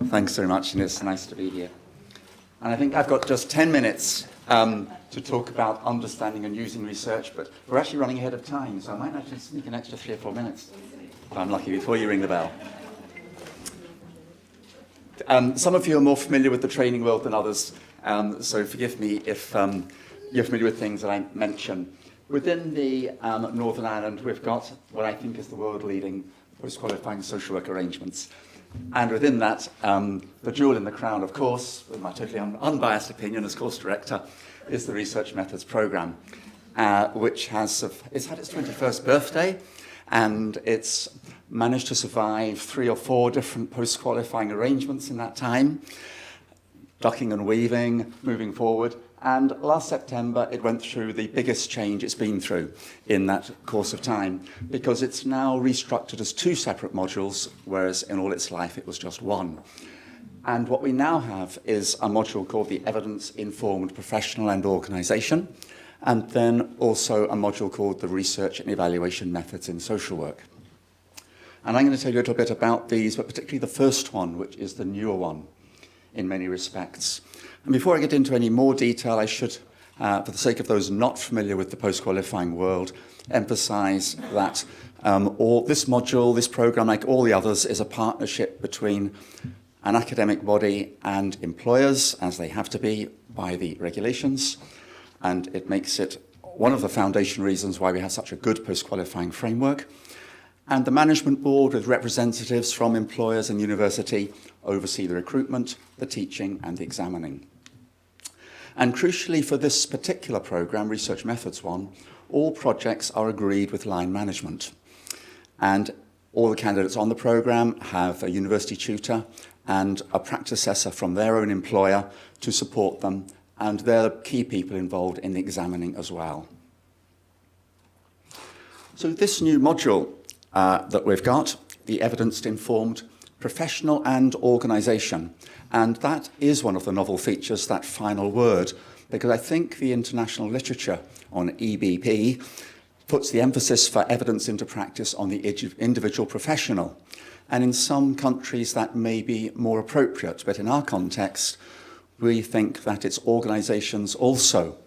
Thanks very much, and it's nice to be here. And I think I've got just 10 minutes to talk about understanding and using research, but we're actually running ahead of time, so I might actually sneak an extra 3 or 4 minutes, if I'm lucky, before you ring the bell. Some of you are more familiar with the training world than others, so forgive me if you're familiar with things that I mention. Within the Northern Ireland, we've got what I think is the world-leading post-qualifying social work arrangements. And within that, the jewel in the crown, of course, with my totally unbiased opinion as course director, is the Research Methods Programme, which it's had its 21st birthday, and it's managed to survive 3 or 4 different post-qualifying arrangements in that time, ducking and weaving, moving forward. And last September, it went through the biggest change it's been through in that course of time, because it's now restructured as 2 separate modules, whereas in all its life, it was just 1. And what we now have is a module called the Evidence-Informed Professional and Organisation, and then also a module called the Research and Evaluation Methods in Social Work. And I'm going to tell you a little bit about these, but particularly the first one, which is the newer one in many respects. And before I get into any more detail, I should, for the sake of those not familiar with the post-qualifying world, emphasise that this module, this programme, like all the others, is a partnership between an academic body and employers, as they have to be by the regulations. And it makes it one of the foundation reasons why we have such a good post-qualifying framework. And the management board, with representatives from employers and university, oversee the recruitment, the teaching, and the examining. And crucially for this particular programme, Research Methods 1, all projects are agreed with line management. And all the candidates on the programme have a university tutor and a practice assessor from their own employer to support them, and they're the key people involved in the examining as well. So this new module that we've got, the Evidence-Informed Professional and Organisation, and that is one of the novel features, that final word, because I think the international literature on EBP puts the emphasis for evidence into practice on the individual professional. And in some countries that may be more appropriate, but in our context, we think that it's organisations also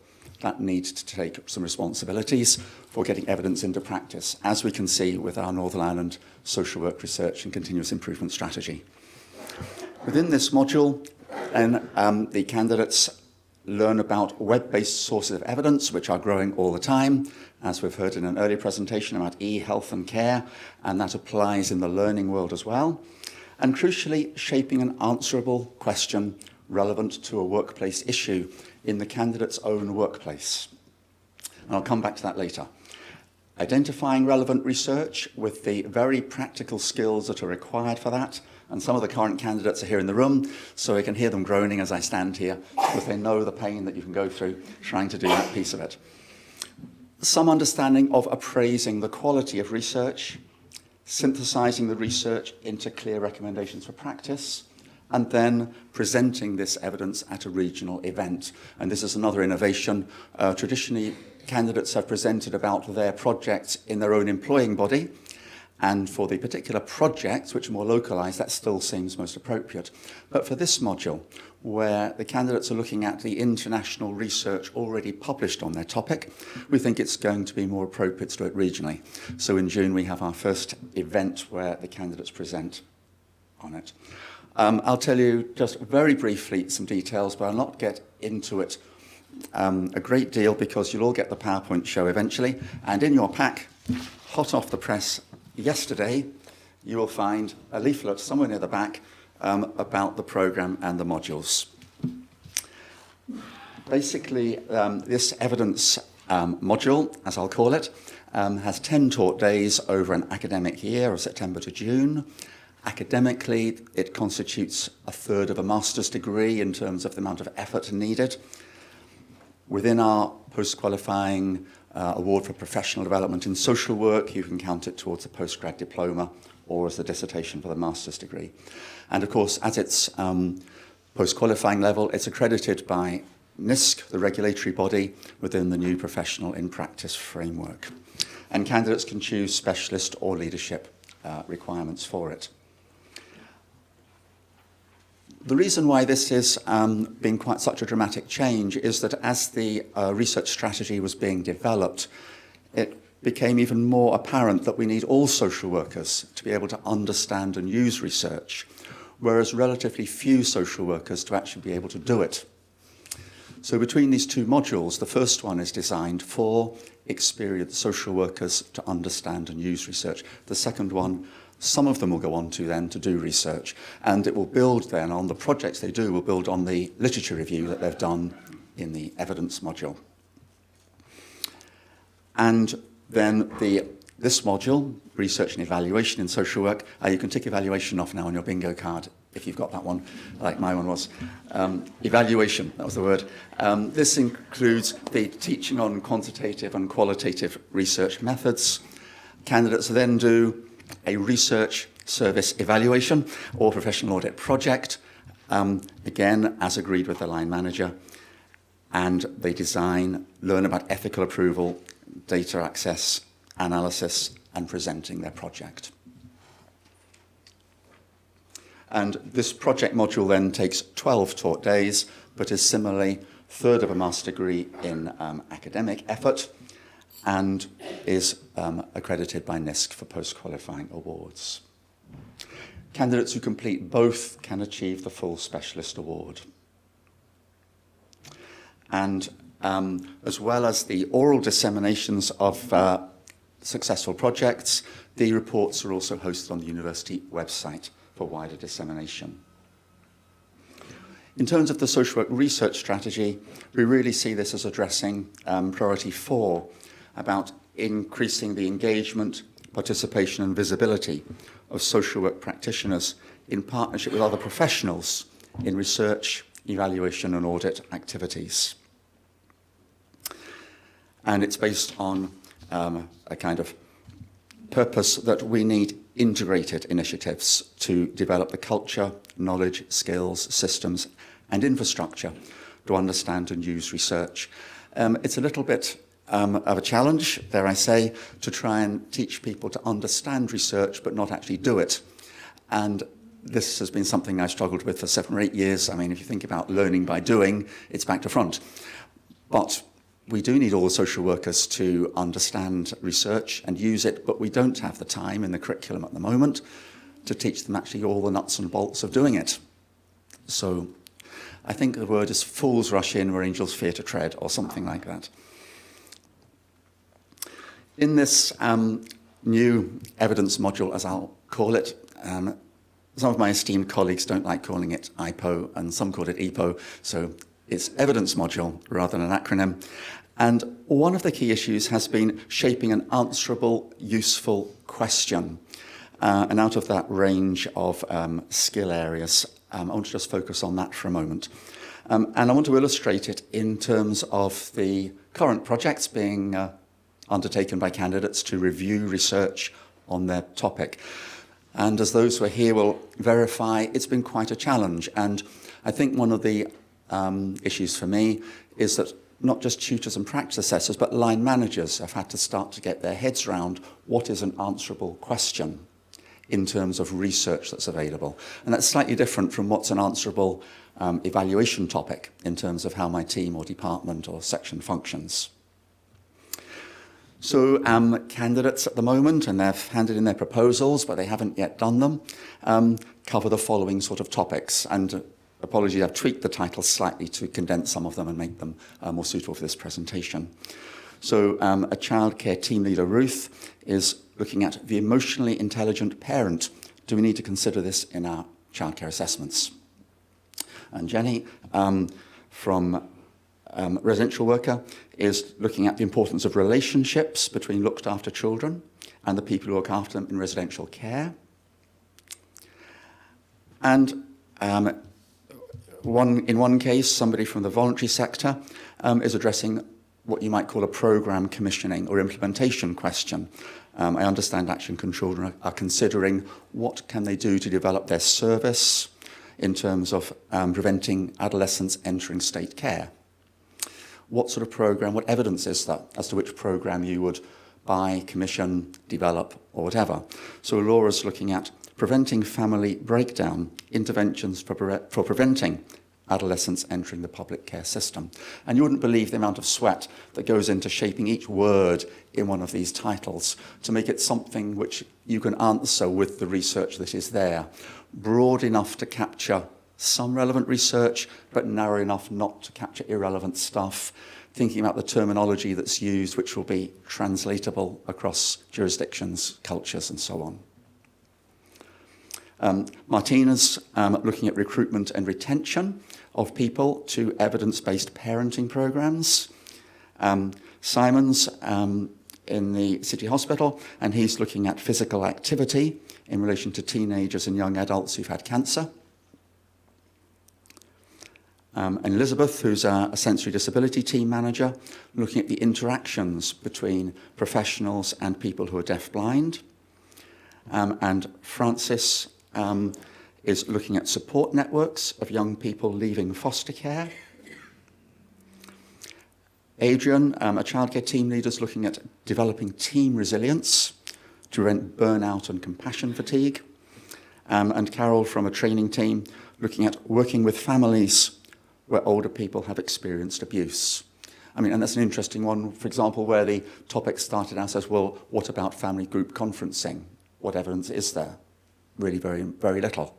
that need to take some responsibilities for getting evidence into practice, as we can see with our Northern Ireland social work research and continuous improvement strategy. Within this module, the candidates learn about web-based sources of evidence, which are growing all the time, as we've heard in an earlier presentation about e-health and care, and that applies in the learning world as well. And crucially, shaping an answerable question relevant to a workplace issue in the candidate's own workplace. And I'll come back to that later. Identifying relevant research with the very practical skills that are required for that. And some of the current candidates are here in the room, so I can hear them groaning as I stand here, because they know the pain that you can go through trying to do that piece of it. Some understanding of appraising the quality of research, synthesising the research into clear recommendations for practice, and then presenting this evidence at a regional event. And this is another innovation. Traditionally, candidates have presented about their projects in their own employing body, and for the particular projects, which are more localised, that still seems most appropriate. But for this module, where the candidates are looking at the international research already published on their topic, we think it's going to be more appropriate to do it regionally. So in June, we have our first event where the candidates present on it. I'll tell you just very briefly some details, but I'll not get into it a great deal because you'll all get the PowerPoint show eventually. And in your pack, hot off the press yesterday, you will find a leaflet somewhere near the back about the programme and the modules. Basically, this evidence module, as I'll call it, has 10 taught days over an academic year of September to June. Academically, it constitutes a third of a master's degree in terms of the amount of effort needed. Within our post-qualifying award for professional development in social work, you can count it towards a postgrad diploma or as a dissertation for the master's degree. And of course, at its post-qualifying level, it's accredited by NISC, the regulatory body within the new professional in practice framework. And candidates can choose specialist or leadership requirements for it. The reason why this has been quite such a dramatic change is that as the research strategy was being developed, it became even more apparent that we need all social workers to be able to understand and use research, whereas relatively few social workers to actually be able to do it. So between these two modules, the first one is designed for experienced social workers to understand and use research. The second one, some of them will go on to then to do research, and it will build then on the projects they do, will build on the literature review that they've done in the evidence module. And then this module, research and evaluation in social work, you can tick evaluation off now on your bingo card if you've got that one, like my one was. Evaluation, that was the word. This includes the teaching on quantitative and qualitative research methods. Candidates then do a research service evaluation or professional audit project, again, as agreed with the line manager, and they learn about ethical approval, data access, analysis, and presenting their project. And this project module then takes 12 taught days, but is similarly a third of a master's degree in academic effort, and is accredited by NISC for post-qualifying awards. Candidates who complete both can achieve the full specialist award. And as well as the oral disseminations of successful projects, the reports are also hosted on the university website for wider dissemination. In terms of the social work research strategy, we really see this as addressing priority 4, about increasing the engagement, participation and visibility of social work practitioners in partnership with other professionals in research, evaluation and audit activities. And it's based on a kind of purpose that we need integrated initiatives to develop the culture, knowledge, skills, systems and infrastructure to understand and use research. It's a little bit of a challenge, dare I say, to try and teach people to understand research but not actually do it. And this has been something I've struggled with for 7 or 8 years. I mean, if you think about learning by doing, it's back to front. But we do need all the social workers to understand research and use it, but we don't have the time in the curriculum at the moment to teach them actually all the nuts and bolts of doing it. So I think the word is fools rush in where angels fear to tread, or something like that. In this new evidence module, as I'll call it, some of my esteemed colleagues don't like calling it IPO, and some call it EPO, so it's evidence module rather than an acronym. And one of the key issues has been shaping an answerable, useful question. And out of that range of skill areas, I want to just focus on that for a moment. And I want to illustrate it in terms of the current projects being undertaken by candidates to review research on their topic. And as those who are here will verify, it's been quite a challenge. And I think one of the issues for me is that not just tutors and practice assessors, but line managers have had to start to get their heads around what is an answerable question in terms of research that's available. And that's slightly different from what's an answerable evaluation topic in terms of how my team or department or section functions. So candidates at the moment, and they've handed in their proposals, but they haven't yet done them, cover the following sort of topics. And apologies, I've tweaked the titles slightly to condense some of them and make them more suitable for this presentation. So a childcare team leader, Ruth, is looking at the emotionally intelligent parent. Do we need to consider this in our childcare assessments? And Jenny, from residential worker, is looking at the importance of relationships between looked after children and the people who look after them in residential care. And in one case, somebody from the voluntary sector is addressing what you might call a programme commissioning or implementation question. I understand Action Control are considering what can they do to develop their service in terms of preventing adolescents entering state care. What sort of programme, what evidence is that as to which programme you would buy, commission, develop, or whatever? So Laura's looking at Preventing Family Breakdown, Interventions for Preventing Adolescents Entering the Public Care System. And you wouldn't believe the amount of sweat that goes into shaping each word in one of these titles to make it something which you can answer with the research that is there. Broad enough to capture some relevant research, but narrow enough not to capture irrelevant stuff. Thinking about the terminology that's used, which will be translatable across jurisdictions, cultures, and so on. Martina's looking at recruitment and retention of people to evidence-based parenting programs. Simon's in the City Hospital, and he's looking at physical activity in relation to teenagers and young adults who've had cancer. And Elizabeth, who's a sensory disability team manager, looking at the interactions between professionals and people who are deaf-blind. And Francis is looking at support networks of young people leaving foster care. Adrian, a childcare team leader, is looking at developing team resilience to prevent burnout and compassion fatigue. And Carol, from a training team, looking at working with families where older people have experienced abuse. I mean, and that's an interesting one, for example, where the topic started out as, well, what about family group conferencing? What evidence is there? Really very, very little.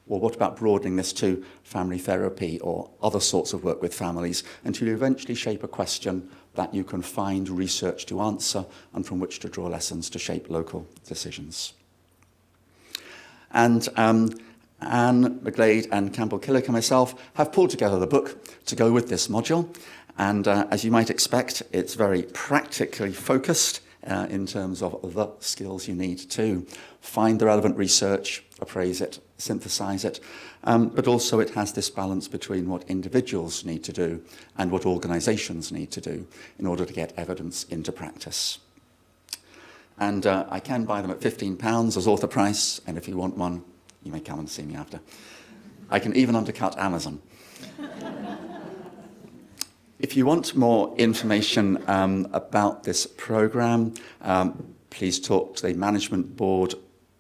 Well, what about broadening this to family therapy or other sorts of work with families until you eventually shape a question that you can find research to answer and from which to draw lessons to shape local decisions. And Anne McGlade and Campbell Killick and myself have pulled together the book to go with this module. And as you might expect, it's very practically focused in terms of the skills you need to find the relevant research, appraise it, synthesize it, but also it has this balance between what individuals need to do and what organisations need to do in order to get evidence into practice. And I can buy them at £15 as author price, and if you want one, you may come and see me after. I can even undercut Amazon. If you want more information about this programme, please talk to the Management Board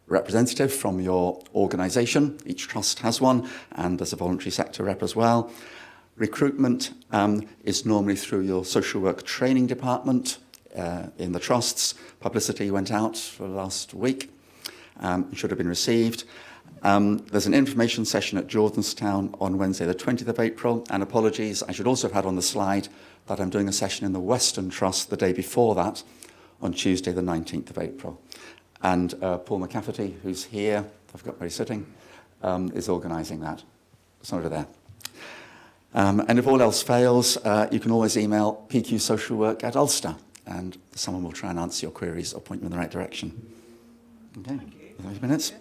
representative from your organisation. Each trust has one, and there's a voluntary sector rep as well. Recruitment is normally through your social work training department in the trusts. Publicity went out for last week. It should have been received. There's an information session at Jordanstown on Wednesday the 20th of April, and apologies, I should also have had on the slide that I'm doing a session in the Western Trust the day before that on Tuesday the 19th of April. And Paul McCafferty, who's here, I've got where he's sitting, is organising that. It's over there. And if all else fails, you can always email pqsocialwork@Ulster, and someone will try and answer your queries or point you in the right direction. Okay, 5 minutes.